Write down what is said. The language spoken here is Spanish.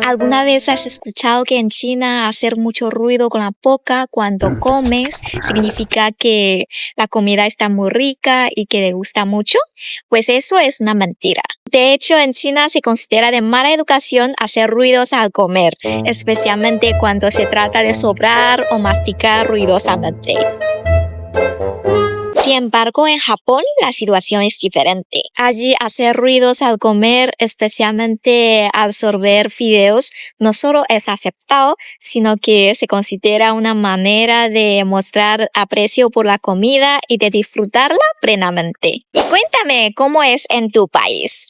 ¿Alguna vez has escuchado que en China hacer mucho ruido con la boca cuando comes significa que la comida está muy rica y que le gusta mucho? Pues eso es una mentira. De hecho, en China se considera de mala educación hacer ruidos al comer, especialmente cuando se trata de sobrar o masticar ruidosamente. Sin embargo, en Japón la situación es diferente. Allí hacer ruidos al comer, especialmente al sorber fideos, no solo es aceptado, sino que se considera una manera de mostrar aprecio por la comida y de disfrutarla plenamente. Y cuéntame, ¿cómo es en tu país?